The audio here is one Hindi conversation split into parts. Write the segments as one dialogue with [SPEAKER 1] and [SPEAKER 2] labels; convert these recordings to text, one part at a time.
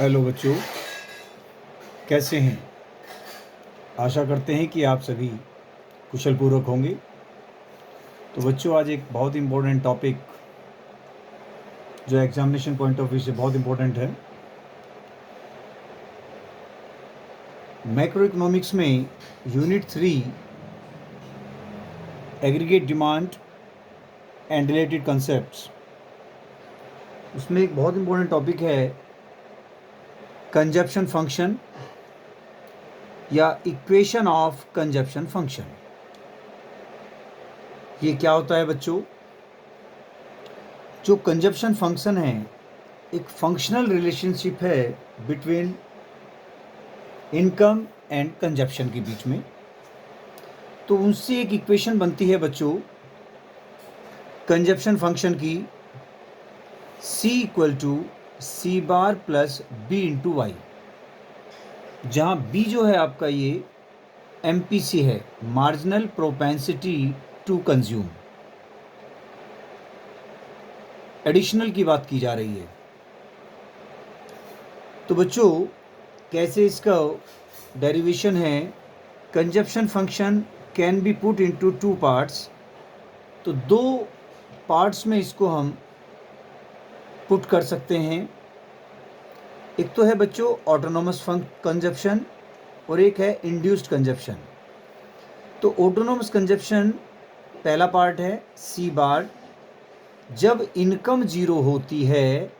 [SPEAKER 1] हेलो बच्चों, कैसे हैं? आशा करते हैं कि आप सभी कुशल पूर्वक होंगे। तो बच्चों, आज एक बहुत इम्पोर्टेंट टॉपिक जो एग्जामिनेशन पॉइंट ऑफ व्यू से बहुत इम्पोर्टेंट है। मैक्रो इकोनॉमिक्स में unit 3 aggregate demand and related concepts, उसमें एक बहुत इम्पोर्टेंट टॉपिक है कंजप्शन फंक्शन या इक्वेशन ऑफ कंजप्शन फंक्शन। ये क्या होता है बच्चों? जो कंजप्शन फंक्शन है एक फंक्शनल रिलेशनशिप है बिटवीन इनकम एंड कंजप्शन के बीच में। तो उनसे एक इक्वेशन बनती है बच्चों कंजप्शन फंक्शन की, C equal to C bar plus B into Y, जहाँ B जो है आपका ये MPC है, marginal propensity to consume. Additional की बात की जा रही है। तो बच्चों, कैसे इसका डेरिवेशन है? Consumption function can be put into two parts. तो दो पार्ट्स में इसको हम पुट कर सकते हैं। एक तो है बच्चों ऑटोनोमस कंजप्शन और एक है इंड्यूस्ड कंजप्शन। तो ऑटोनोमस कंजप्शन पहला पार्ट है सी बार। जब इनकम जीरो होती है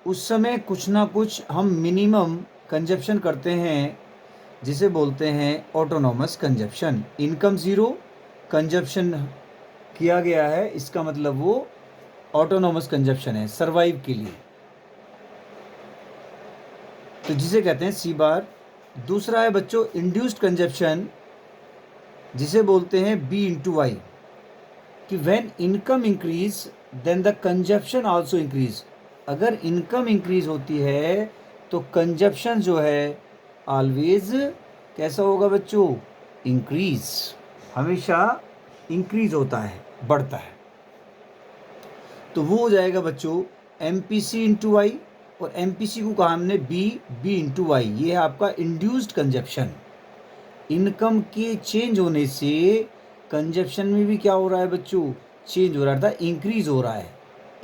[SPEAKER 1] उस समय कुछ ना कुछ हम मिनिमम कंजप्शन करते हैं, जिसे बोलते हैं autonomous consumption. Income zero, consumption किया गया है, इसका मतलब वो ऑटोनोमस कंजप्शन है सर्वाइव के लिए, तो जिसे कहते हैं सी बार। दूसरा है बच्चों इंड्यूस्ड कंजप्शन, जिसे बोलते हैं बी इंटू वाई, कि when income increase then the consumption also increase. अगर इनकम इंक्रीज होती है तो कंजप्शन जो है ऑलवेज कैसा होगा बच्चों? इंक्रीज, हमेशा इंक्रीज होता है, बढ़ता है। तो वो हो जाएगा बच्चों MPC इंटू वाई, और MPC को कहा हमने बी इंटू वाई। ये है आपका इंड्यूस्ड कंजप्शन। इनकम के चेंज होने से कंजप्शन में भी क्या हो रहा है बच्चों? चेंज हो रहा था, इंक्रीज हो रहा है।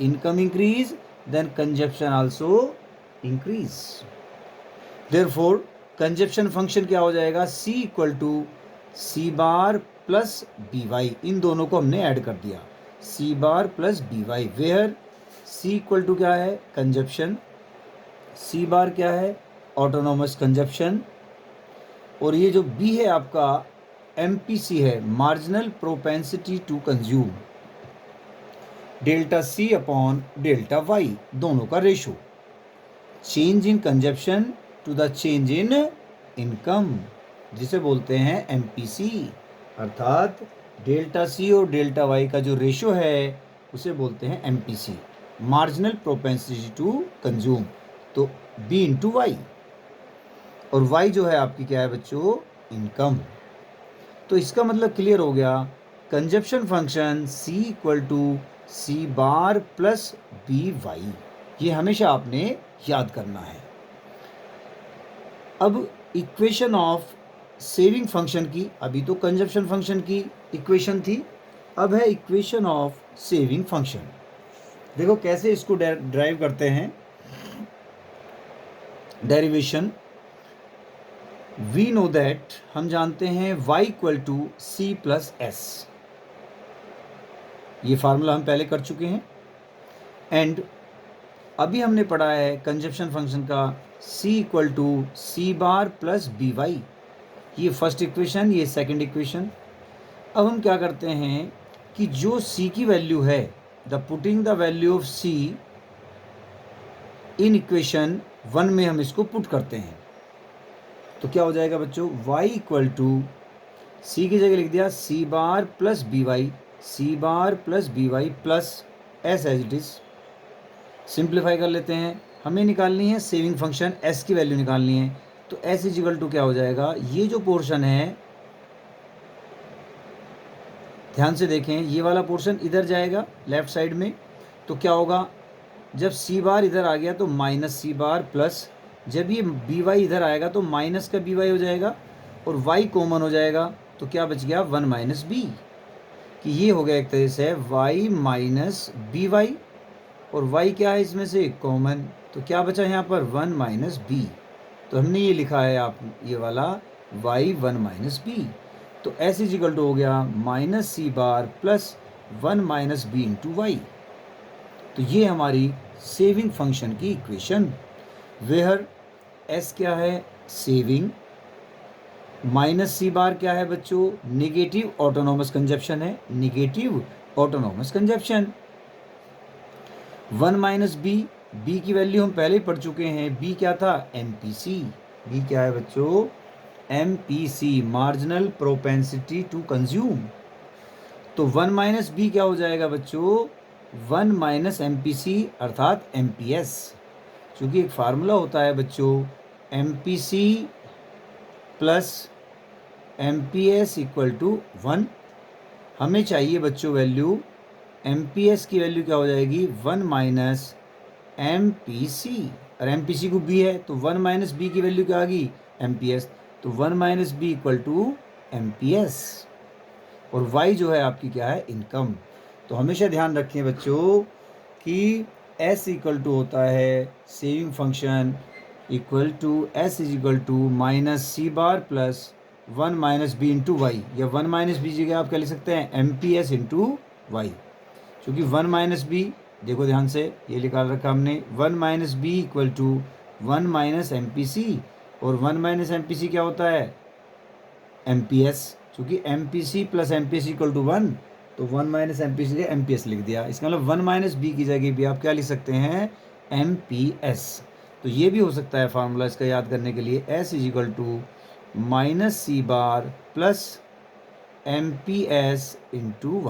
[SPEAKER 1] Income increase then consumption also increase. Therefore consumption function क्या हो जाएगा? C equal to C bar plus B Y. इन दोनों को हमने ऐड कर दिया, C bar plus B Y, where C equal to क्या है? कंजप्शन, सी बार क्या है? ऑटोनोमस कंजप्शन, और ये जो B है आपका MPC है, marginal propensity to consume. Delta C upon delta Y, दोनों का ratio, change in consumption to the change in income, जिसे बोलते हैं MPC। अर्थात डेल्टा C और डेल्टा वाई का जो रेशो है उसे बोलते हैं MPC, marginal propensity to consume. तो B इंटू वाई, और y जो है आपकी क्या है बच्चों? इनकम। तो इसका मतलब क्लियर हो गया, consumption function C equal to C bar plus B Y. ये हमेशा आपने याद करना है। अब इक्वेशन ऑफ सेविंग फंक्शन की, अभी तो कंजप्शन फंक्शन की इक्वेशन थी, अब है इक्वेशन ऑफ सेविंग फंक्शन। देखो कैसे इसको ड्राइव करते हैं। डेरिवेशन, वी नो दैट, हम जानते हैं y equal to C plus S. ये फार्मूला हम पहले कर चुके हैं। एंड अभी हमने पढ़ा है कंजप्शन फंक्शन का C equal to C bar plus B Y. ये फर्स्ट इक्वेशन, ये सेकंड इक्वेशन। अब हम क्या करते हैं कि जो C की वैल्यू है, the putting the value of C in equation 1 में हम इसको पुट करते हैं। तो क्या हो जाएगा बच्चों? y इक्वल टू C की जगह लिख दिया C bar plus B Y, C bar plus B Y plus S as it is. Simplify कर लेते हैं, हमें निकालनी है सेविंग फंक्शन, S की वैल्यू निकालनी है। तो S इजिकल टू क्या हो जाएगा? ये जो पोर्शन है, ध्यान से देखें, ये वाला पोर्शन इधर जाएगा लेफ्ट साइड में। तो क्या होगा? जब सी बार इधर आ गया तो माइनस सी बार प्लस जब ये बी वाई इधर आएगा तो माइनस का बी वाई हो जाएगा और वाई कॉमन हो जाएगा, तो क्या बच गया 1 माइनस बी, कि ये हो गया एक तरह से वाई माइनस बी वाई, और वाई क्या है इसमें से कॉमन, तो क्या बचा यहाँ पर 1 माइनस बी। तो हमने ये लिखा है आप ये वाला वाई 1 माइनस बी। तो एस इज इक्वल टू हो गया minus C bar plus 1 minus B into Y. तो ये हमारी सेविंग फंक्शन की इक्वेशन, वेयर एस क्या है सेविंग, माइनस सी बार क्या है बच्चों निगेटिव ऑटोनॉमस कंजप्शन है, negative autonomous consumption. 1 minus B, B की वैल्यू हम पहले ही पढ़ चुके हैं, बी क्या था एमपीसी, बी क्या है बच्चों MPC marginal propensity to consume. तो 1 माइनस बी क्या हो जाएगा बच्चों 1 माइनस एमपीसी अर्थात एमपीएस, क्योंकि एक फार्मूला होता है बच्चों MPC plus MPS equal to 1। हमें चाहिए बच्चों वैल्यू एमपीएस की वैल्यू क्या हो जाएगी 1 माइनस एमपीसी, और एमपीसी को बी है तो 1 माइनस बी की वैल्यू क्या आ गई एमपीएस, तो 1 minus B equal to MPS, और वाई जो है आपकी क्या है इनकम। तो हमेशा ध्यान रखें बच्चों कि एस इक्वल टू होता है saving function equal to S is equal to minus C bar plus 1 minus B into Y, या 1 माइनस बी जगह आप क्या लिख सकते हैं M P S into Y, क्योंकि 1 माइनस बी देखो ध्यान से ये निकाल रखा हमने 1 minus B equal to 1 minus M P C, और 1 माइनस एम पी सी क्या होता है एम पी एस, क्योंकि M P C plus M P S equal to 1, तो 1 minus M P C M P S लिख दिया। इसका मतलब 1 माइनस बी की जगह भी आप क्या लिख सकते हैं एम पी एस। तो ये भी हो सकता है फार्मूला इसका याद करने के लिए S is equal to minus C bar plus M P S into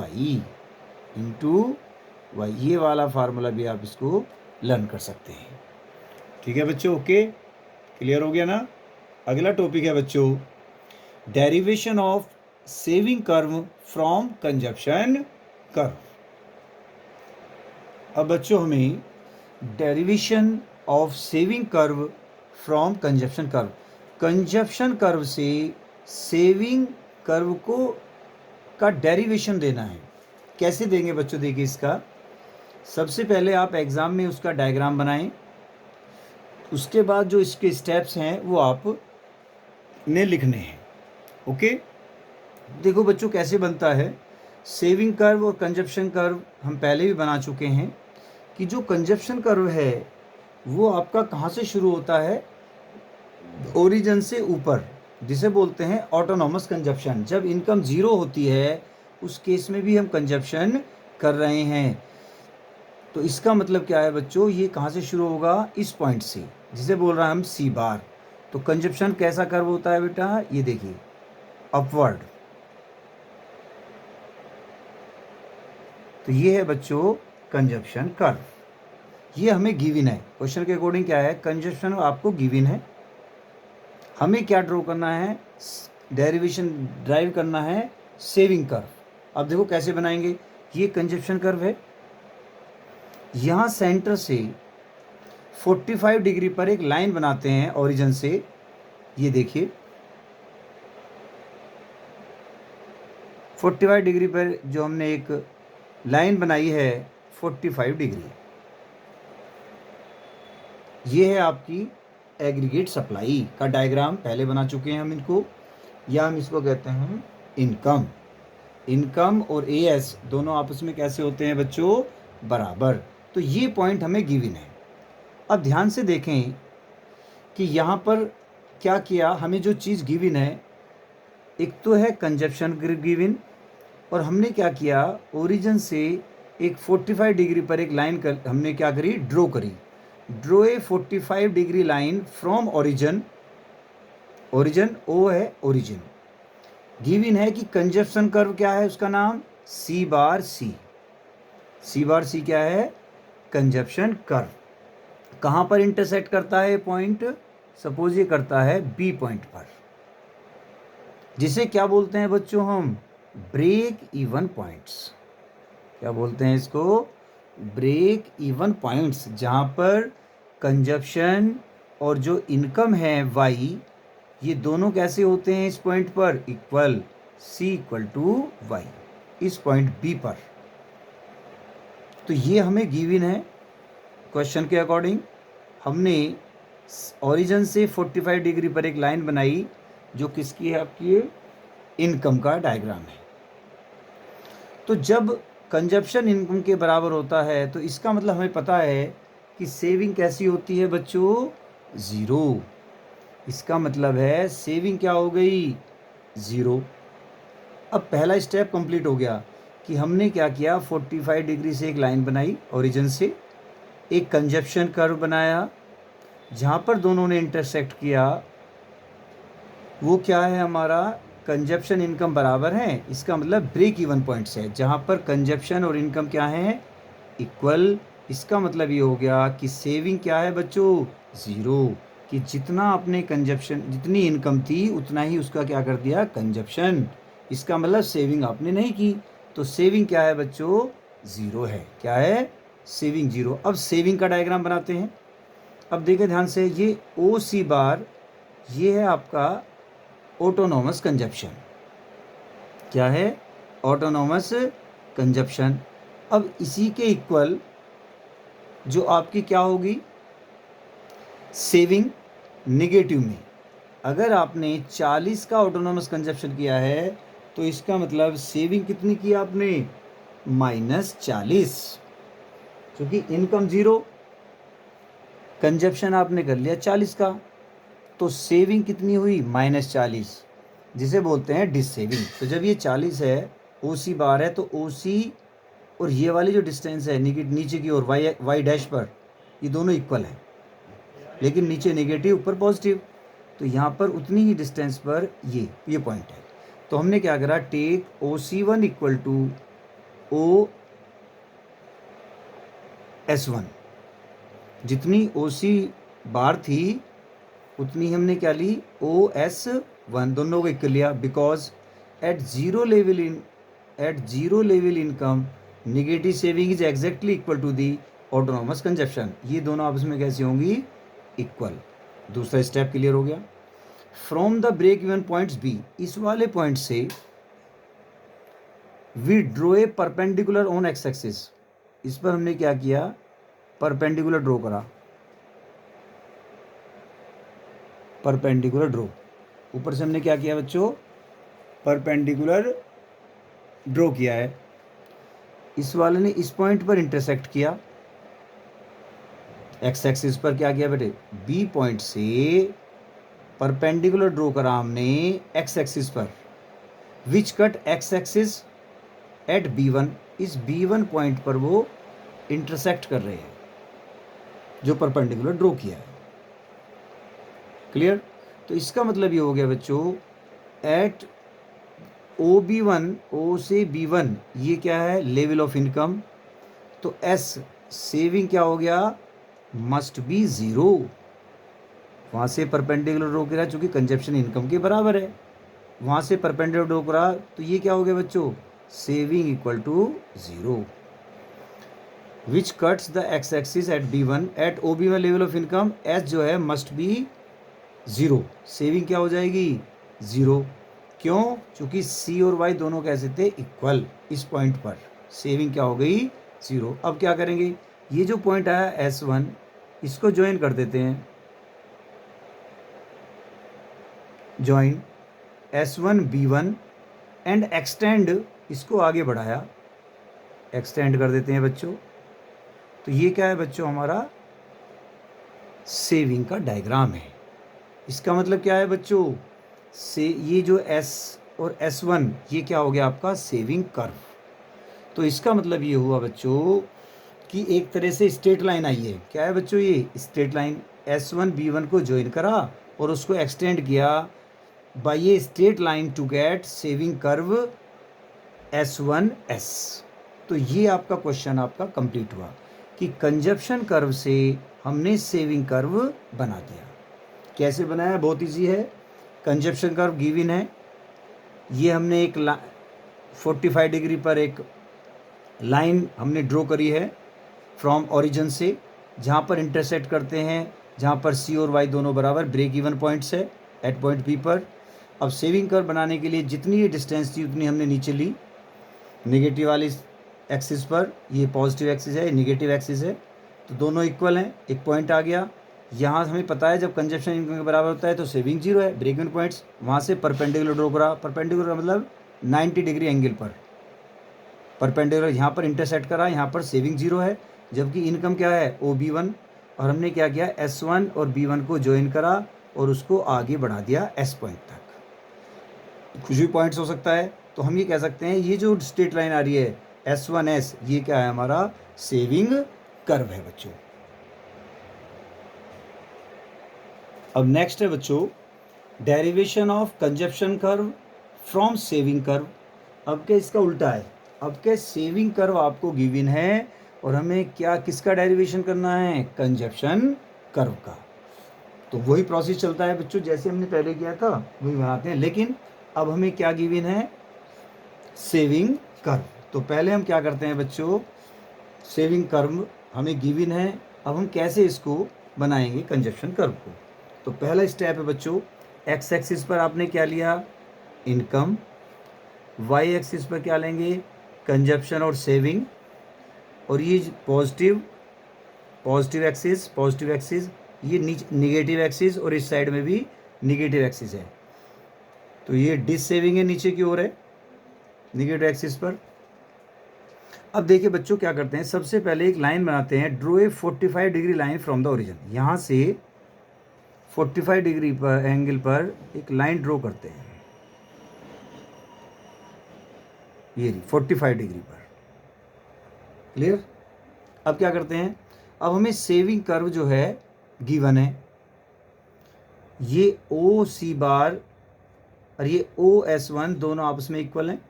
[SPEAKER 1] Y, ये वाला फार्मूला भी आप इसको लर्न कर सकते हैं। ठीक है बच्चों, ओके क्लियर हो गया ना। अगला टॉपिक है बच्चों derivation of saving curve from consumption curve. अब बच्चों हमें derivation of saving curve from consumption curve से सेविंग कर्व को का डेरिवेशन देना है। कैसे देंगे बच्चों, देखिए इसका सबसे पहले आप एग्ज़ाम में उसका डायग्राम बनाएं, उसके बाद जो इसके स्टेप्स हैं वो आप ने लिखने हैं। ओके, देखो बच्चों कैसे बनता है सेविंग कर्व और कंजप्शन कर्व, हम पहले भी बना चुके हैं कि जो कंजप्शन कर्व है वो आपका कहाँ से शुरू होता है ओरिजिन से ऊपर, जिसे बोलते हैं ऑटोनॉमस कंजप्शन। जब इनकम ज़ीरो होती है उस केस में भी हम कंजप्शन कर रहे हैं। तो इसका मतलब क्या है बच्चों, ये कहाँ से शुरू होगा इस पॉइंट से, जिसे बोल रहा है हम सी बार। तो कंजप्शन कैसा कर्व होता है बेटा, ये देखिए अपवर्ड। तो ये है बच्चों कंजप्शन कर्व, ये हमें गिवन है क्वेश्चन के अकॉर्डिंग। क्या है कंजप्शन आपको गिवन है, हमें क्या ड्रॉ करना है डेरिवेशन ड्राइव करना है सेविंग कर्व। अब देखो कैसे बनाएंगे, ये कंजप्शन कर्व है, यहाँ सेंटर से 45 डिग्री पर एक लाइन बनाते हैं ओरिजिन से, ये देखिए 45 डिग्री पर जो हमने एक लाइन बनाई है 45 डिग्री, ये है आपकी एग्रीगेट सप्लाई का डायग्राम, पहले बना चुके हैं हम इनको, या हम इसको कहते हैं इनकम। इनकम और एएस दोनों आपस में कैसे होते हैं बच्चों बराबर। तो ये पॉइंट हमें गिवन है। अब ध्यान से देखें कि यहाँ पर क्या किया, हमें जो चीज़ गिवन है एक तो है कंजप्शन गिवन, और हमने क्या किया ओरिजिन से एक 45 डिग्री पर एक लाइन कर हमने क्या करी ड्रॉ करी, draw a 45 degree line from origin, origin O है ओरिजिन। गिवन है कि कंजप्शन कर्व क्या है उसका नाम सी बार सी, सी बार सी क्या है कंजप्शन कर्व। कहाँ पर इंटरसेक्ट करता है पॉइंट, सपोज ये करता है बी पॉइंट पर, जिसे क्या बोलते हैं बच्चों हम ब्रेक इवन पॉइंट्स। क्या बोलते हैं इसको ब्रेक इवन पॉइंट्स, जहाँ पर कंजप्शन और जो इनकम है वाई, ये दोनों कैसे होते हैं इस पॉइंट पर? Equal, C equal to Y, इस पॉइंट बी पर। तो ये हमें गिवन है क्वेश्चन के अकॉर्डिंग। हमने ओरिजिन से 45 डिग्री पर एक लाइन बनाई जो किसकी है? आपकी इनकम का डायग्राम है। तो जब कंजप्शन इनकम के बराबर होता है तो इसका मतलब हमें पता है कि सेविंग कैसी होती है बच्चों? ज़ीरो। इसका मतलब है सेविंग क्या हो गई? ज़ीरो। अब पहला स्टेप कंप्लीट हो गया कि हमने क्या किया, 45 डिग्री से एक लाइन बनाई ओरिजिन से, एक कंजप्शन कर्व बनाया, जहाँ पर दोनों ने इंटरसेक्ट किया वो क्या है हमारा? कंजप्शन इनकम बराबर है। इसका मतलब ब्रेक इवन पॉइंट्स है जहाँ पर कंजप्शन और इनकम क्या है? इक्वल। इसका मतलब ये हो गया कि सेविंग क्या है बच्चों? ज़ीरो। कि जितना आपने कंजप्शन, जितनी इनकम थी उतना ही उसका क्या कर दिया? कंजप्शन। इसका मतलब सेविंग आपने नहीं की। तो सेविंग क्या है बच्चों? ज़ीरो है। क्या है? Saving zero. अब सेविंग का डायग्राम बनाते हैं। अब देखिए ध्यान से, ये ओ सी बार, ये है आपका ऑटोनोमस कंजप्शन। क्या है? Autonomous consumption. अब इसी के इक्वल जो आपकी क्या होगी? सेविंग नेगेटिव में। अगर आपने 40 का ऑटोनोमस कंजप्शन किया है तो इसका मतलब सेविंग कितनी की आपने? -40। क्योंकि इनकम ज़ीरो, कंजप्शन आपने कर लिया 40 का, तो सेविंग कितनी हुई? -40, जिसे बोलते हैं डिस सेविंग। तो जब ये 40 है, ओ सी बार है, तो ओ सी और ये वाली जो डिस्टेंस है नीचे की ओर वाई डैश पर, ये दोनों इक्वल हैं, लेकिन नीचे नेगेटिव ऊपर पॉजिटिव। तो यहाँ पर उतनी ही डिस्टेंस पर ये पॉइंट है। तो हमने क्या करा, take O C one equal to O S one. जितनी ओ सी बार थी उतनी हमने क्या ली? ओ एस वन। दोनों को इक्वल लिया, because at zero level income negative saving is exactly equal to the autonomous consumption. ये दोनों आपस में कैसी होंगी? इक्वल। दूसरा स्टेप क्लियर हो गया। From the break even points B, इस वाले पॉइंट से we draw a perpendicular on X axis. इस पर हमने क्या किया? परपेंडिकुलर ड्रॉ करा। परपेंडिकुलर ड्रॉ, ऊपर से हमने क्या किया बच्चों? परपेंडिकुलर ड्रॉ किया है। इस वाले ने इस पॉइंट पर इंटरसेक्ट किया, एक्स एक्सिस पर क्या किया बेटे? बी पॉइंट से परपेंडिकुलर ड्रॉ करा हमने एक्स एक्सिस पर, which cut x axis at B1। इस B1 पॉइंट पर वो इंटरसेक्ट कर रहे हैं जो परपेंडिकुलर ड्रॉ किया है। क्लियर? तो इसका मतलब ये हो गया बच्चों, एट OB1, O से B1, ये क्या है? Level of income. तो S सेविंग क्या हो गया? Must be zero. वहाँ से परपेंडिकुलर ड्रॉ करा चूँकि कंजप्शन इनकम के बराबर है, वहाँ से परपेंडिकुलर ड्रॉ करा, तो ये क्या हो गया बच्चों? Saving equal to zero, which cuts the X axis at B1 at OB1 level of income. S जो है मस्ट बी ज़ीरो। सेविंग क्या हो जाएगी? ज़ीरो। क्यों? क्योंकि सी और वाई दोनों कैसे थे? इक्वल। इस पॉइंट पर सेविंग क्या हो गई? ज़ीरो। अब क्या करेंगे? ये जो पॉइंट आया S1, इसको ज्वाइन कर देते हैं। Join S1 B1 and extend, इसको आगे बढ़ाया, एक्सटेंड कर देते हैं बच्चों। तो ये क्या है बच्चों? हमारा सेविंग का डायग्राम है। इसका मतलब क्या है बच्चों? से ये जो S और S1, ये क्या हो गया आपका? Saving curve. तो इसका मतलब ये हुआ बच्चों कि एक तरह से स्ट्रेट लाइन आई है। क्या है बच्चों? ये स्ट्रेट लाइन। S1 B1 को ज्वाइन करा और उसको एक्सटेंड किया by a straight line to get saving curve S1S। तो ये आपका क्वेश्चन आपका कंप्लीट हुआ कि कंजप्शन कर्व से हमने सेविंग कर्व बना दिया। कैसे बनाया? बहुत ईजी है। कंजप्शन कर्व गिवन है, ये हमने एक 45 डिग्री पर एक लाइन हमने ड्रॉ करी है फ्रॉम ओरिजिन से, जहाँ पर इंटरसेक्ट करते हैं जहाँ पर सी और वाई दोनों बराबर ब्रेक इवन पॉइंट्स है एट पॉइंट बी पर। अब सेविंग कर्व बनाने के लिए जितनी ये डिस्टेंस थी उतनी हमने नीचे ली नेगेटिव वाली एक्सिस पर, ये पॉजिटिव एक्सिस है, ये नेगेटिव एक्सिस है, तो दोनों इक्वल हैं, एक पॉइंट आ गया। यहाँ हमें पता है जब कंजप्शन इनकम के बराबर होता है तो सेविंग जीरो है, ब्रेक इवन पॉइंट्स, वहाँ से परपेंडिकुलर ड्रॉ करा, परपेंडिकुलर मतलब 90 डिग्री एंगल पर परपेंडिकुलर यहाँ पर इंटरसेक्ट करा, यहाँ पर सेविंग जीरो है, जबकि इनकम क्या है ओ बी वन, और हमने क्या किया S1 और B1 को ज्वाइन करा और उसको आगे बढ़ा दिया S पॉइंट तक। कुछ भी पॉइंट्स हो सकता है, तो हम ये कह सकते हैं ये जो स्ट्रेट लाइन आ रही है S1S, ये क्या है हमारा सेविंग कर्व है बच्चों। अब नेक्स्ट है बच्चों derivation of consumption curve from saving curve. अब क्या इसका उल्टा है, अब क्या सेविंग कर्व आपको गिवन है और हमें क्या किसका डेरिवेशन करना है कंजप्शन कर्व का। तो वही प्रोसेस चलता है बच्चों जैसे हमने पहले किया था वही बनाते हैं, लेकिन अब हमें क्या गिवन है सेविंग कर्व। तो पहले हम क्या करते हैं बच्चों, सेविंग कर्व हमें गिवन है, अब हम कैसे इसको बनाएंगे कंजप्शन कर्व को। तो पहला स्टेप है बच्चों एक्स एक्सिस पर आपने क्या लिया इनकम, वाई एक्सिस पर क्या लेंगे कंजप्शन और सेविंग, और ये पॉजिटिव एक्सिस ये निगेटिव एक्सिस और इस साइड में भी निगेटिव एक्सिस है, तो ये डिस सेविंग है नीचे की ओर है निगेटिव एक्सिस पर। अब देखिए बच्चों क्या करते हैं, सबसे पहले एक लाइन बनाते हैं, draw a 45 degree line from the origin. यहाँ से 45 डिग्री पर एंगल पर एक लाइन ड्रॉ करते हैं, ये 45 डिग्री पर, क्लियर। अब क्या करते हैं, अब हमें सेविंग कर्व जो है गिवन है, ये ओ सी बार और ये ओ एस वन दोनों आपस में इक्वल हैं,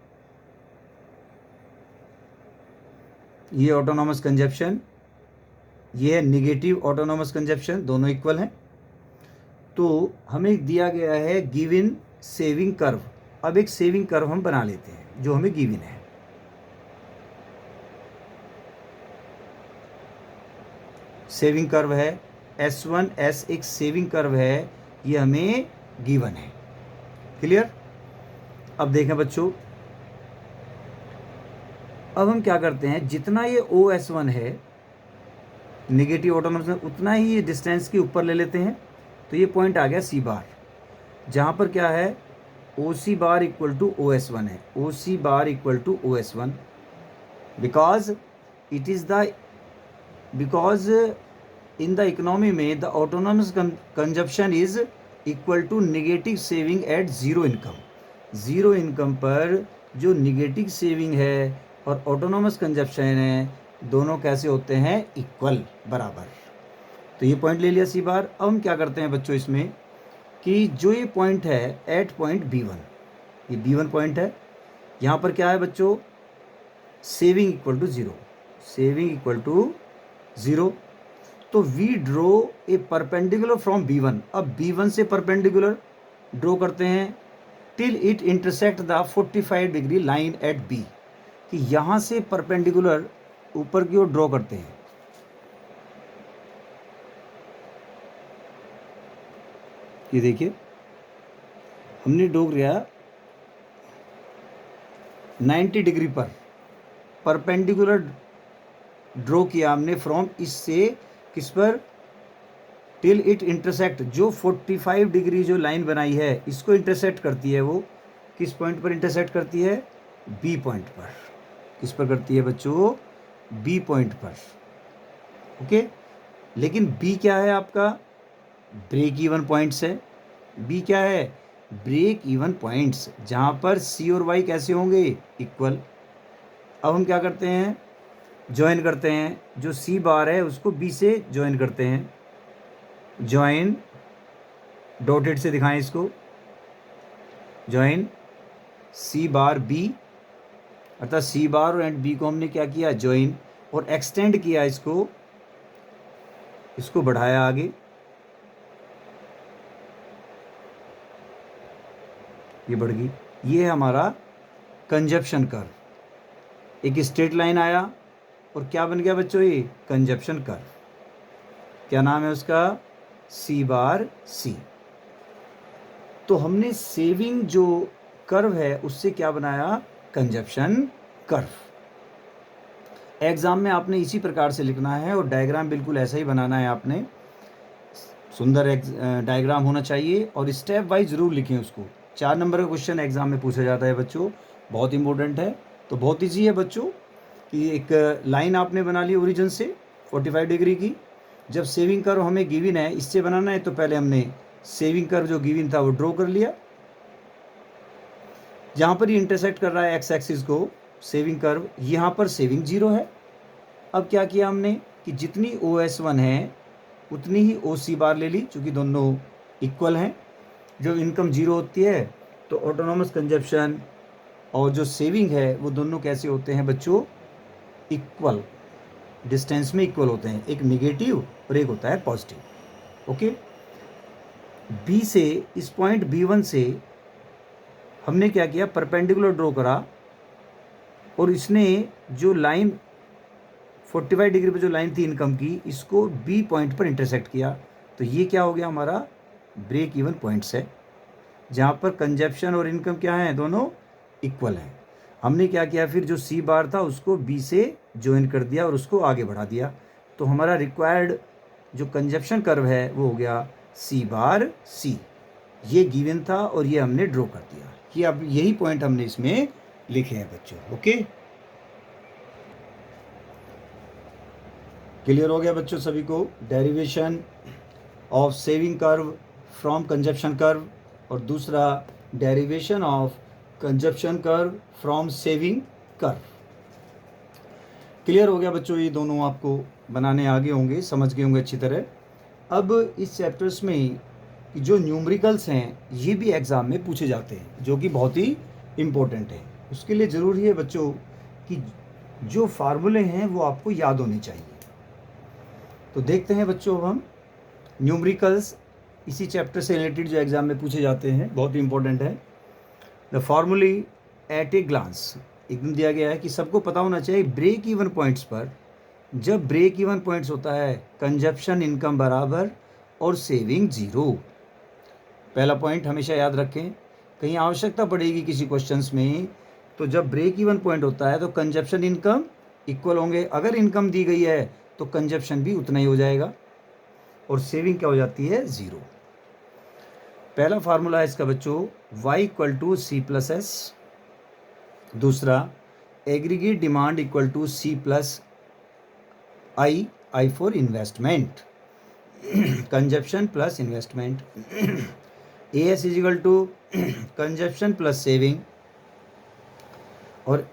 [SPEAKER 1] ये ऑटोनॉमस कंजप्शन, ये है निगेटिव ऑटोनॉमस कंजप्शन, दोनों इक्वल हैं। तो हमें दिया गया है गिवन सेविंग कर्व। अब एक सेविंग कर्व हम बना लेते हैं जो हमें गिवन है, सेविंग कर्व है S1S, एक सेविंग कर्व है, ये हमें गिवन है, क्लियर। अब देखें बच्चों, अब हम क्या करते हैं, जितना ये OS1 है नेगेटिव ऑटोनॉमस में उतना ही ये डिस्टेंस के ऊपर ले लेते हैं, तो ये पॉइंट आ गया सी बार, जहाँ पर क्या है O C bar equal to OS1 है, O C bar equal to OS1, because it is the because in the economy में the autonomous consumption is equal to negative saving at zero income. Zero income पर जो नेगेटिव सेविंग है और ऑटोनॉमस कंजप्शन है दोनों कैसे होते हैं इक्वल, बराबर। तो ये पॉइंट ले लिया सी बार। अब हम क्या करते हैं बच्चों इसमें कि जो ये पॉइंट है एट पॉइंट B1, ये B1 पॉइंट है, यहाँ पर क्या है बच्चों saving equal to zero, saving equal to zero. तो we draw a perpendicular from B1। अब B1 से परपेंडिकुलर ड्रॉ करते हैं till it intersect the 45 degree line at B, कि यहाँ से परपेंडिकुलर ऊपर की ओर ड्रॉ करते हैं। ये देखिए हमने ड्रॉ किया 90 डिग्री पर परपेंडिकुलर ड्रॉ किया हमने फ्रॉम इससे किस पर टिल इट इंटरसेक्ट, जो 45 डिग्री जो लाइन बनाई है इसको इंटरसेक्ट करती है, वो किस पॉइंट पर इंटरसेक्ट करती है B पॉइंट पर। किस पर करती है बच्चों B पॉइंट पर, ओके। लेकिन B क्या है आपका ब्रेक इवन पॉइंट्स है, B क्या है ब्रेक इवन पॉइंट्स, जहाँ पर C और Y कैसे होंगे इक्वल। अब हम क्या करते हैं ज्वाइन करते हैं, जो C बार है उसको B से ज्वाइन करते हैं, ज्वाइन डॉटेड से दिखाएं इसको, ज्वाइन C बार B, अर्थात C बार और एंड B को हमने क्या किया ज्वाइन और एक्सटेंड किया इसको, इसको बढ़ाया आगे, ये बढ़ गई। ये है हमारा कंजप्शन कर्व, एक स्ट्रेट लाइन आया और क्या बन गया बच्चों ये कंजप्शन कर्व। क्या नाम है उसका सी बार सी। तो हमने सेविंग जो कर्व है उससे क्या बनाया, कंजप्शन कर्व। एग्जाम में आपने इसी प्रकार से लिखना है और डायग्राम बिल्कुल ऐसा ही बनाना है आपने। सुंदर डायग्राम होना चाहिए और स्टेप वाइज ज़रूर लिखें उसको। 4 नंबर का क्वेश्चन एग्जाम में पूछा जाता है बच्चों, बहुत इंपॉर्टेंट है। तो बहुत ईजी है बच्चों कि एक लाइन आपने बना ली ओरिजिन से 45 डिग्री की। जब सेविंग कर्व हमें गिवन है, इससे बनाना है, तो पहले हमने सेविंग कर्व जो गिवन था वो ड्रॉ कर लिया। जहाँ पर ये इंटरसेक्ट कर रहा है एक्स एक्सिस को सेविंग कर्व, यहाँ पर सेविंग 0 है। अब क्या किया हमने कि जितनी OS1 है उतनी ही OC बार ले ली, चूँकि दोनों इक्वल हैं। जब इनकम 0 होती है तो ऑटोनॉमस कंजप्शन और जो सेविंग है वो दोनों कैसे होते हैं बच्चों, इक्वल डिस्टेंस में इक्वल होते हैं। एक नेगेटिव और एक होता है पॉजिटिव। ओके, बी से इस पॉइंट B1 से हमने क्या किया, परपेंडिकुलर ड्रॉ करा और इसने जो लाइन 45 डिग्री पे जो लाइन थी इनकम की, इसको बी पॉइंट पर इंटरसेक्ट किया। तो ये क्या हो गया, हमारा ब्रेक इवन पॉइंट्स है, जहाँ पर कंजप्शन और इनकम क्या है, दोनों इक्वल हैं। हमने क्या किया, फिर जो सी बार था उसको बी से ज्वाइन कर दिया और उसको आगे बढ़ा दिया। तो हमारा रिक्वायर्ड जो कंजप्शन कर्व है वो हो गया सी बार सी। ये गिवन था और ये हमने ड्रॉ कर दिया। ये अब यही पॉइंट हमने इसमें लिखे हैं बच्चों। ओके, क्लियर हो गया बच्चों सभी को। Derivation of saving curve from consumption curve और दूसरा derivation of consumption curve from saving curve. Clear हो गया बच्चों, ये दोनों आपको बनाने आगे होंगे, समझ गए होंगे अच्छी तरह। अब इस चैप्टर्स में कि जो न्यूमरिकल्स हैं ये भी एग्ज़ाम में पूछे जाते हैं, जो कि बहुत ही इम्पोर्टेंट है। उसके लिए ज़रूरी है बच्चों कि जो फार्मूले हैं वो आपको याद होने चाहिए। तो देखते हैं बच्चों, अब हम न्यूमरिकल्स इसी चैप्टर से रिलेटेड जो एग्ज़ाम में पूछे जाते हैं, बहुत ही इंपॉर्टेंट है। The formulae at a glance एकदम दिया गया है कि सबको पता होना चाहिए ब्रेक इवन पॉइंट्स पर, जब ब्रेक इवन पॉइंट्स होता है कंजप्शन इनकम बराबर और सेविंग 0। पहला पॉइंट हमेशा याद रखें, कहीं आवश्यकता पड़ेगी किसी क्वेश्चंस में, तो जब ब्रेक इवन पॉइंट होता है तो कंजप्शन इनकम इक्वल होंगे। अगर इनकम दी गई है तो कंजप्शन भी उतना ही हो जाएगा और सेविंग क्या हो जाती है, 0। पहला फार्मूला है इसका बच्चों y = C+S। दूसरा aggregate demand = C+I for investment, consumption plus investment. AS = consumption plus saving और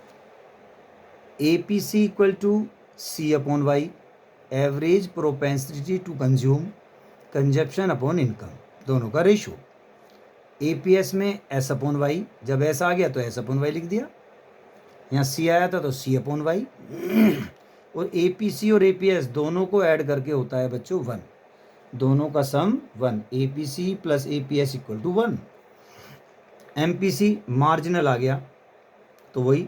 [SPEAKER 1] APC = C/Y, average propensity to consume, consumption upon income, दोनों का रेशो। APS में S/Y, जब S आ गया तो S/Y लिख दिया, यहाँ C आया था तो C/Y। और APC और APS दोनों को ऐड करके होता है बच्चों 1, दोनों का सम 1, APC + APS = 1। MPC मार्जिनल आ गया तो वही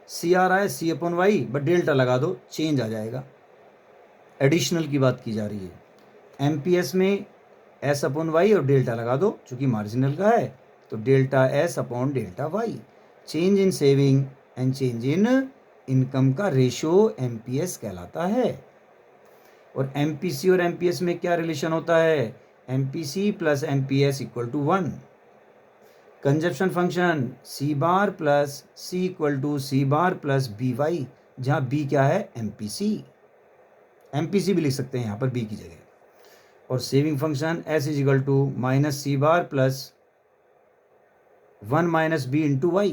[SPEAKER 1] C आ रहा है C/Y, बट डेल्टा लगा दो, चेंज आ जाएगा, एडिशनल की बात की जा रही है। MPS में S/Y और डेल्टा लगा दो, चूँकि मार्जिनल का है तो डेल्टा S/डेल्टा Y। Change in saving and change in income का रेशो MPS कहलाता है। और MPC और MPS में क्या रिलेशन होता है, MPC + MPS = 1। Consumption function C bar plus C = C bar plus BY, जहाँ B क्या है, MPC। MPC भी लिख सकते हैं यहाँ पर B की जगह। और saving function S = -C bar plus 1 - B × Y,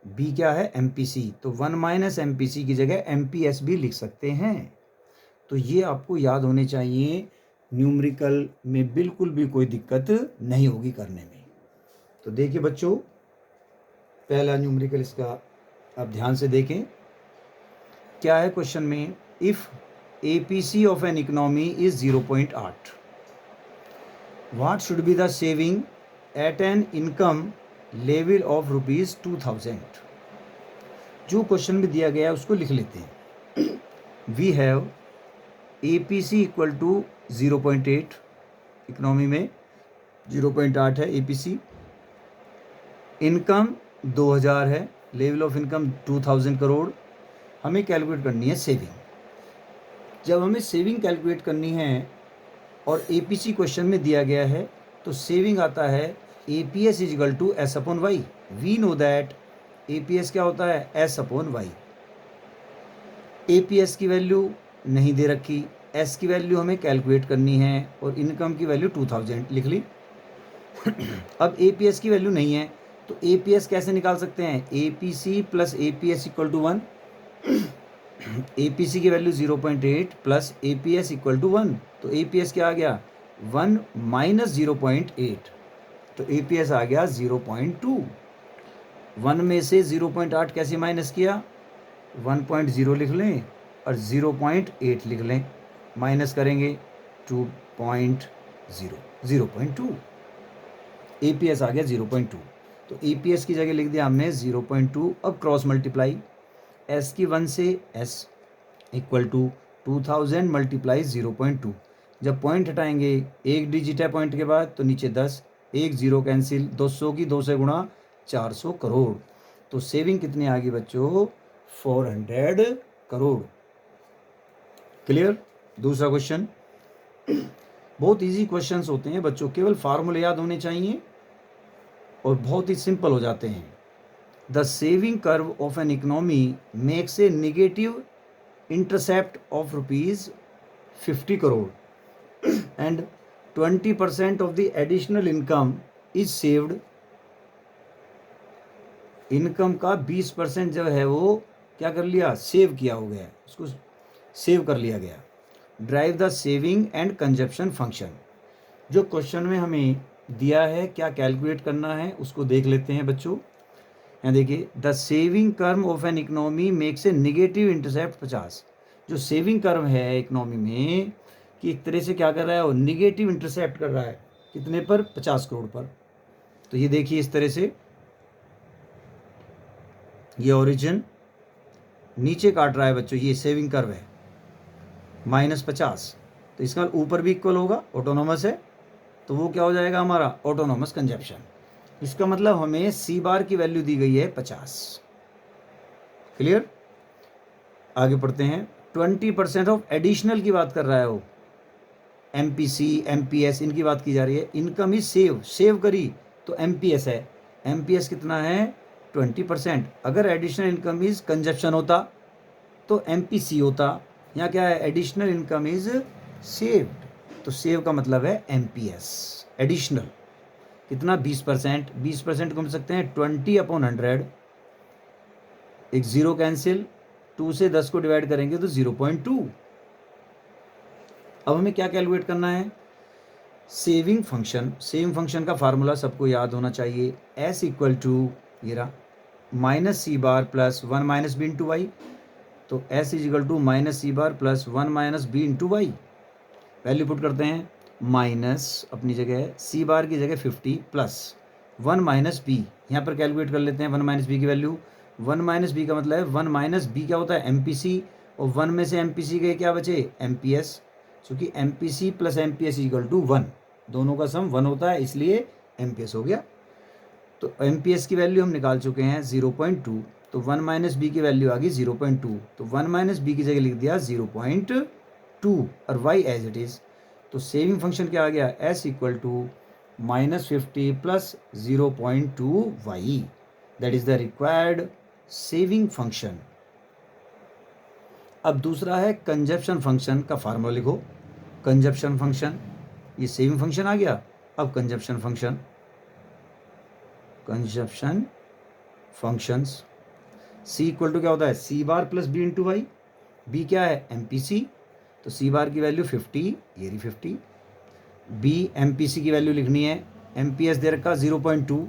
[SPEAKER 1] B क्या है, MPC, तो 1 - MPC की जगह MPS भी लिख सकते हैं। तो ये आपको याद होने चाहिए, न्यूमरिकल में बिल्कुल भी कोई दिक्कत नहीं होगी करने में। तो देखिए बच्चों, पहला न्यूमरिकल इसका आप ध्यान से देखें क्या है क्वेश्चन में। If APC of an economy is 0.8, what should be the saving at an income level of ₹2000। जो क्वेश्चन में दिया गया है उसको लिख लेते हैं। वी हैव APC = 0.8, इकोनॉमी में 0.8 है एपीसी। इनकम 2000 है, लेवल ऑफ इनकम 2000 करोड़। हमें कैलकुलेट करनी है सेविंग। जब हमें सेविंग कैलकुलेट करनी है और एपीसी क्वेश्चन में दिया गया है तो सेविंग आता है APS is equal to S upon Y. We know that APS क्या होता है, एस अपॉन वाई। एपीएस की वैल्यू नहीं दे रखी, एस की वैल्यू हमें कैलकुलेट करनी है और इनकम की वैल्यू 2000 लिख ली। अब एपीएस की वैल्यू नहीं है तो एपीएस कैसे निकाल सकते हैं, APC plus APS equal to 1। APC की value 0.8 plus APS equal to 1, तो एपीएस क्या आ गया 1 माइनस 0.8, तो एपीएस आ गया 0.2। 1 में से 0.8 कैसे माइनस किया, 1.0 लिख लें और 0.8 लिख लें, माइनस करेंगे 2.0, 0.2। एपीएस आ गया 0.2, तो एपीएस की जगह लिख दिया हमने 0.2। अब क्रॉस मल्टीप्लाई, एस की 1 से एस इक्वल टू 2000 मल्टीप्लाई 0.2। जब पॉइंट हटाएंगे, एक डिजिट है पॉइंट के बाद तो नीचे 10, एक जीरो कैंसिल, 200 की 2 से गुणा 400 करोड़। तो सेविंग कितनी आ गई बच्चों, 400 करोड़। क्लियर। दूसरा क्वेश्चन, बहुत इजी क्वेश्चंस होते हैं बच्चों, केवल फार्मूले याद होने चाहिए और बहुत ही सिंपल हो जाते हैं। The saving curve of an economy makes a negative intercept of ₹50 crore and 20% of the additional income is saved. Income का 20% जो है वो क्या कर लिया, सेव किया हो गया, उसको सेव कर लिया गया। Drive the saving and consumption function. जो क्वेश्चन में हमें दिया है क्या कैलकुलेट करना है उसको देख लेते हैं बच्चों। यहाँ देखिए, the saving curve of an economy makes a negative intercept 50। जो सेविंग कर्व है इकोनॉमी में कि एक तरह से क्या कर रहा है, वो निगेटिव इंटरसेप्ट कर रहा है, कितने पर, 50 करोड़ पर। तो ये देखिए इस तरह से, ये ओरिजिन नीचे काट रहा है बच्चों, ये सेविंग कर्व है -50, तो इसका ऊपर भी इक्वल होगा, ऑटोनोमस है, तो वो क्या हो जाएगा हमारा ऑटोनोमस कंजप्शन। इसका मतलब हमें सी बार की वैल्यू दी गई है 50। क्लियर। आगे पढ़ते हैं। 20% ऑफ एडिशनल की बात कर रहा है वो, एमपीसी एमपीएस इनकी बात की जा रही है। इनकम ही सेव करी तो एमपीएस है, एमपीएस कितना है 20%। अगर एडिशनल इनकम इज कंजप्शन होता तो एमपीसी होता, यहाँ क्या है, एडिशनल इनकम इज सेव्ड, तो सेव का मतलब है एमपीएस। एडिशनल कितना 20%, 20% को हम सकते हैं 20/100, एक जीरो कैंसिल, 2 से 10 को डिवाइड करेंगे तो 0.2। अब हमें क्या कैलकुलेट करना है, सेविंग फंक्शन। सेविंग फंक्शन का फार्मूला सबको याद होना चाहिए, एस इक्वल टू ये रहा minus C bar plus 1 minus B into Y. तो S is equal to minus C bar plus 1 minus B into Y. Value put करते हैं, माइनस अपनी जगह, सी बार की जगह 50 प्लस 1 माइनस बी, यहाँ पर कैलकुलेट कर लेते हैं 1 माइनस बी की वैल्यू। 1 माइनस बी का मतलब है 1 माइनस बी क्या होता है एमपीसी, और 1 में से एमपीसी गए क्या बचे एमपीएस, क्योंकि MPC plus MPS equal to 1, दोनों का सम 1 होता है, इसलिए एमपीएस हो गया। तो एमपीएस की वैल्यू हम निकाल चुके हैं 0.2, तो 1 माइनस बी की वैल्यू आ गई 0.2, तो 1 माइनस बी की जगह लिख दिया 0.2 और वाई एज इट इज़। तो सेविंग फंक्शन क्या आ गया, S equal to -50 plus 0.2 Y, that is the required saving function. अब दूसरा है कंजप्शन फंक्शन का फार्मूला लिखो। कंजप्शन फंक्शन, ये सेविंग फंक्शन आ गया, अब consumption function. Consumption functions, C equal to क्या होता है C bar plus B into Y, B क्या है एमपीसी, तो सी बार की वैल्यू 50, ये रही 50, बी एमपीसी की वैल्यू लिखनी है, एमपीएस दे रखा 0.2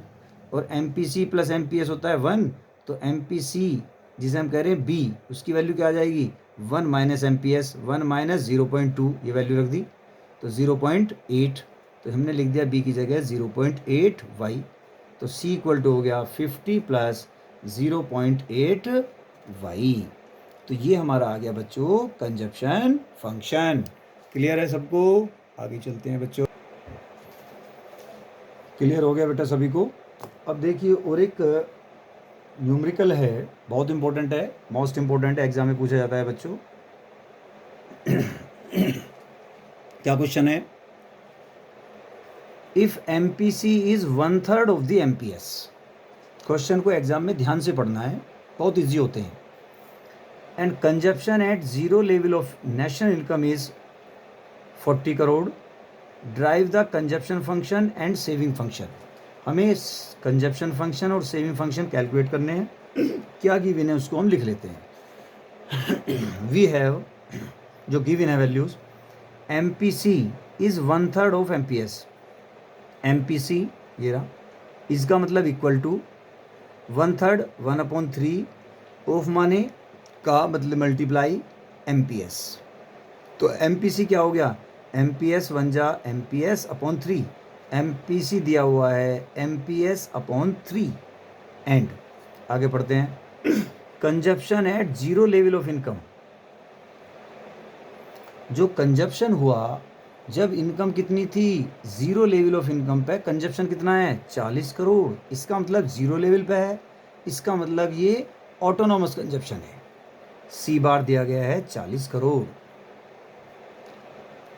[SPEAKER 1] और एमपीसी प्लस एमपीएस होता है 1, तो एमपीसी जिसे हम कह रहे हैं बी, उसकी वैल्यू क्या आ जाएगी 1 माइनस एमपीएस, 1 माइनस 0.2, ये वैल्यू रख दी, तो 0.8, तो हमने लिख दिया बी की जगह 0.8 वाई, तो सी इक्वल टू हो गया 50 प्लस 0.8 वाई। तो ये हमारा आ गया बच्चों कंजप्शन फंक्शन। क्लियर है सबको, आगे चलते हैं बच्चों। क्लियर हो गया बेटा सभी को? अब देखिए और एक न्यूमेरिकल है, बहुत इंपॉर्टेंट है, मोस्ट इंपॉर्टेंट है, एग्जाम में पूछा जाता है बच्चों। क्या क्वेश्चन है? If MPC is 1/3 of the MPS. Question को एग्जाम में ध्यान से पढ़ना है, बहुत इजी होते हैं। And consumption at zero level of national income is 40 crore. Drive the consumption function and saving function. हमें कंजप्शन फंक्शन और सेविंग फंक्शन कैलकुलेट करने हैं। क्या गिवन है उसको हम लिख लेते हैं। वी हैव, जो गिवन है values, M P C is 1/3 of M P S. M P C ये रहा, इसका मतलब इक्वल टू 1/3 1/3 ऑफ माने का मतलब मल्टीप्लाई एम पी एस। तो एम पी सी क्या हो गया? एम पी एस 1 जा M P S upon 3। M P C दिया हुआ है M P S upon 3। And आगे पढ़ते हैं। Consumption at zero level of income. जो कंजप्शन हुआ जब इनकम कितनी थी? जीरो लेवल ऑफ इनकम पे कंजप्शन कितना है? 40 करोड़। इसका मतलब जीरो लेवल पे है, इसका मतलब ये ऑटोनॉमस कंजप्शन है। सी बार दिया गया है 40 करोड़।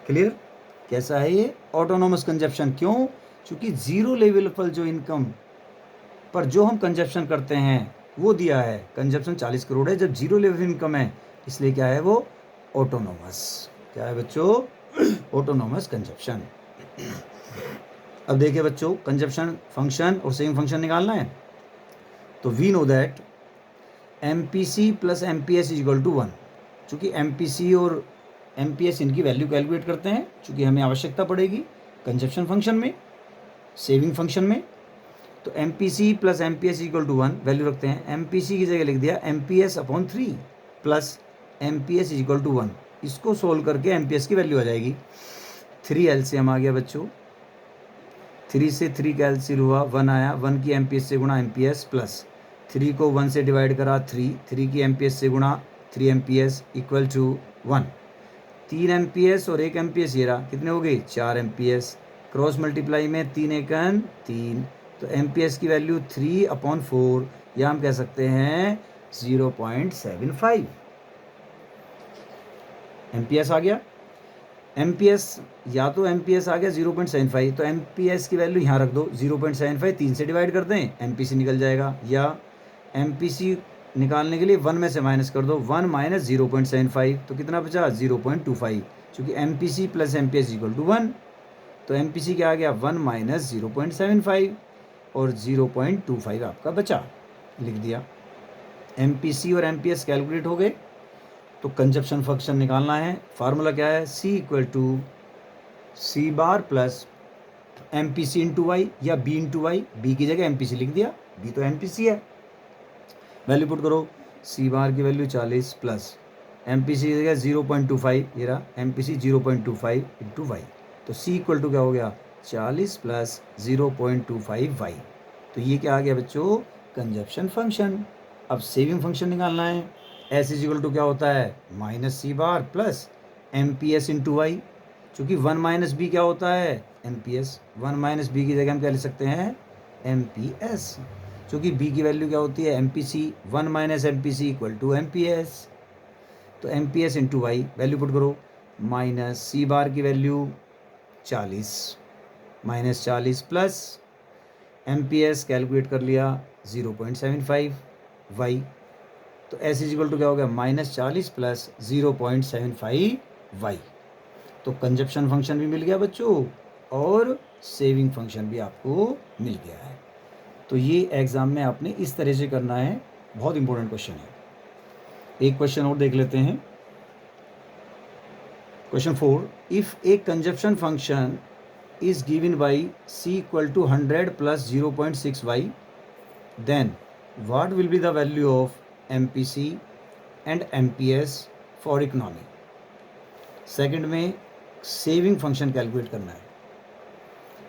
[SPEAKER 1] क्लियर? कैसा है ये? Autonomous consumption. क्यों? क्योंकि जीरो लेवल पर जो इनकम पर जो हम कंजप्शन करते हैं वो दिया है, कंजप्शन 40 करोड़ है जब जीरो लेवल इनकम है, इसलिए क्या है वो? ऑटोनॉमस। क्या है बच्चों? Autonomous consumption. अब देखिए बच्चों, कंजप्शन फंक्शन और सेविंग फंक्शन निकालना है। तो we know that M P C plus M P S is equal to 1। चूँकि एम पी सी और एम पी एस इनकी वैल्यू कैलकुलेट करते हैं, चूँकि हमें आवश्यकता पड़ेगी कंजप्शन फंक्शन में, सेविंग फंक्शन में। तो M P C plus M P S equal to 1 value रखते हैं। एम पी सी की जगह लिख दिया M P S upon 3 plus M P S equal to 1। इसको सोल्व करके एम पी एस की वैल्यू आ जाएगी। 3 एलसीएम आ गया बच्चों। 3 से 3 का एलसीएम हुआ 1 आया। 1 की एम पी एस से गुणा एम पी एस प्लस 3 को 1 से डिवाइड करा 3 की एम पी एस से गुणा 3 M P S equal to 1। 3 M P S और 1 एम पी एस ये रहा, कितने हो गए? 4 M P S. Cross multiply में 3 एकन 3, तो एम पी एस की वैल्यू 3/4, या हम कह सकते हैं 0.75 एम पी एस आ गया। एम पी एस या तो एम पी एस आ गया 0.75, तो एम पी एस की वैल्यू यहाँ रख दो 0.75, 3 से डिवाइड कर दें, एम पी सी निकल जाएगा। या एम पी सी निकालने के लिए 1 में से माइनस कर दो, 1 माइनस 0.75, तो कितना बचा? 0.25। चूँकि M P C plus M P S equal to 1, तो एम पी सी क्या आ गया? 1 माइनस 0.75 और 0.25 आपका बचा, लिख दिया। एम पी सी और एम पी एस कैलकुलेट हो गए। तो कंजप्शन फंक्शन निकालना है। फार्मूला क्या है? C equal to C bar plus M P C into Y या बी इंटू वाई। बी की जगह एम पी सी लिख दिया, बी तो एम पी सी है। वैल्यू पुट करो, सी बार की value 40 plus M P C की जगह 0.25, ये रहा M P C 0.25 into Y. तो सी इक्वल टू क्या हो गया? 40 प्लस 0.25 वाई। तो ये क्या आ गया बच्चों? Consumption function. अब सेविंग फंक्शन निकालना है। एस इज इक्वल टू क्या होता है? Minus C bar plus M P S into Y. चूँकि 1 माइनस बी क्या होता है? M P S. 1 minus B की जगह हम क्या लिख सकते हैं? M P S. चूँकि बी की वैल्यू क्या होती है? M P C. 1 minus M P C equal to M P S. तो M P S into Y, value put करो, माइनस सी बार की value 40 minus 40 plus M P S calculate कर लिया 0.75 वाई। तो एस इज इक्वल टू क्या हो गया? Minus 40 plus 0.75 Y. तो कंजप्शन फंक्शन भी मिल गया बच्चों और सेविंग फंक्शन भी आपको मिल गया है। तो ये एग्ज़ाम में आपने इस तरह से करना है, बहुत इंपॉर्टेंट क्वेश्चन है। एक क्वेश्चन और देख लेते हैं। Question 4, if A consumption function is given by c equal to 100 plus 0.6y, then what will be the value of MPC and MPS for economy? Second में सेविंग फंक्शन कैलकुलेट करना है।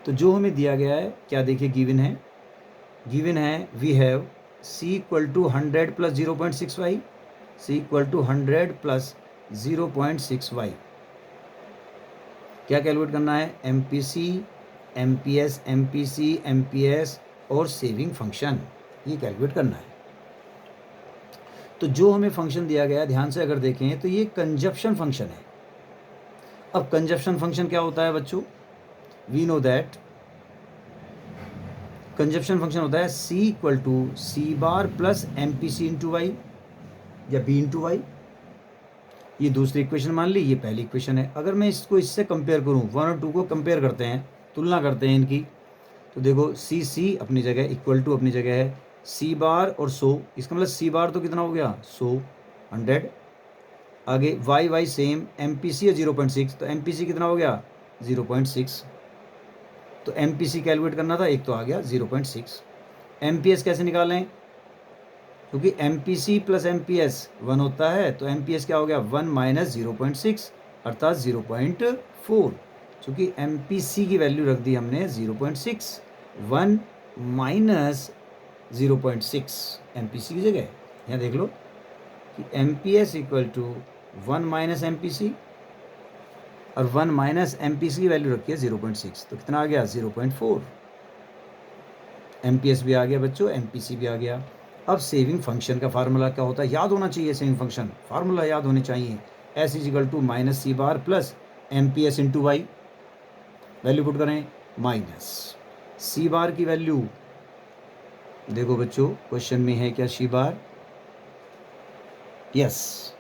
[SPEAKER 1] तो जो हमें दिया गया है, क्या देखिए गिवन है, गिवन है we have c equal to 100 plus 0.6y, c equal to 100 plus 0.6y। क्या कैलकुलेट करना है? MPC MPS, MPC, MPS और सेविंग फंक्शन, ये कैलकुलेट करना है। तो जो हमें फंक्शन दिया गया, ध्यान से अगर देखें तो ये कंजप्शन फंक्शन है। अब कंजप्शन फंक्शन क्या होता है बच्चों? We know that consumption function होता है C equal to C bar plus MPC into Y या B इंटू वाई। ये दूसरी इक्वेशन मान ली, ये पहली इक्वेशन है। अगर मैं इसको इससे कंपेयर करूँ, 1 और 2 को कंपेयर करते हैं, तुलना करते हैं इनकी, तो देखो C अपनी जगह, इक्वल टू अपनी जगह है, C बार और 100, इसका मतलब C बार तो कितना हो गया 100, 100। आगे y सेम, MPC है 0.6, तो MPC कितना हो गया 0.6। तो MPC कैलकुलेट करना था, एक तो आ गया 0.6। MPS कैसे निकालें? क्योंकि MPC प्लस MPS 1 होता है, तो MPS क्या हो गया 1 माइनस 0.6 अर्थात 0.4। चूँकि MPC की वैल्यू रख दी हमने 0.6, 1 माइनस 0.6 MPC की जगह। यहाँ देख लो कि MPS equal to 1 minus MPC और 1 माइनस MPC की वैल्यू रखी है 0.6, तो कितना आ गया 0.4। MPS भी आ गया बच्चों, MPC भी आ गया। अब सेविंग फंक्शन का फार्मूला क्या होता है, याद होना चाहिए। सेविंग फंक्शन फार्मूला याद होने चाहिए। S is equal to minus C bar plus MPS into Y. Value put करें, माइनस C बार की वैल्यू, देखो बच्चों क्वेश्चन में है क्या C बार, यस,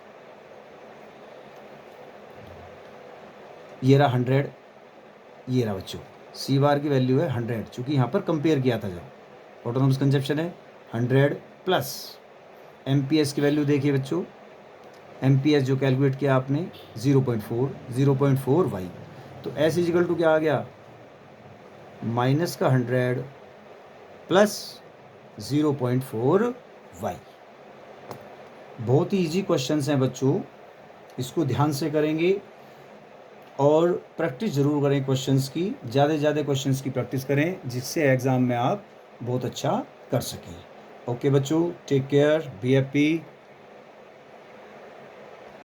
[SPEAKER 1] ये रहा 100, ये रहा बच्चों C बार की वैल्यू है 100, चूँकि यहाँ पर कंपेयर किया था जब ऑटोनॉमस कंजप्शन है 100 प्लस MPS की वैल्यू देखिए बच्चों, MPS जो कैलकुलेट किया आपने 0.4 वाई। तो S इज इक्वल टू क्या आ गया, माइनस का 100 प्लस 0.4 वाई। बहुत ही ईजी क्वेश्चंस हैं बच्चों, इसको ध्यान से करेंगे और प्रैक्टिस ज़रूर करें क्वेश्चंस की, ज़्यादा से ज़्यादा क्वेश्चंस की प्रैक्टिस करें, जिससे एग्ज़ाम में आप बहुत अच्छा कर सकें। ओके बच्चों, टेक केयर, बी हैप्पी।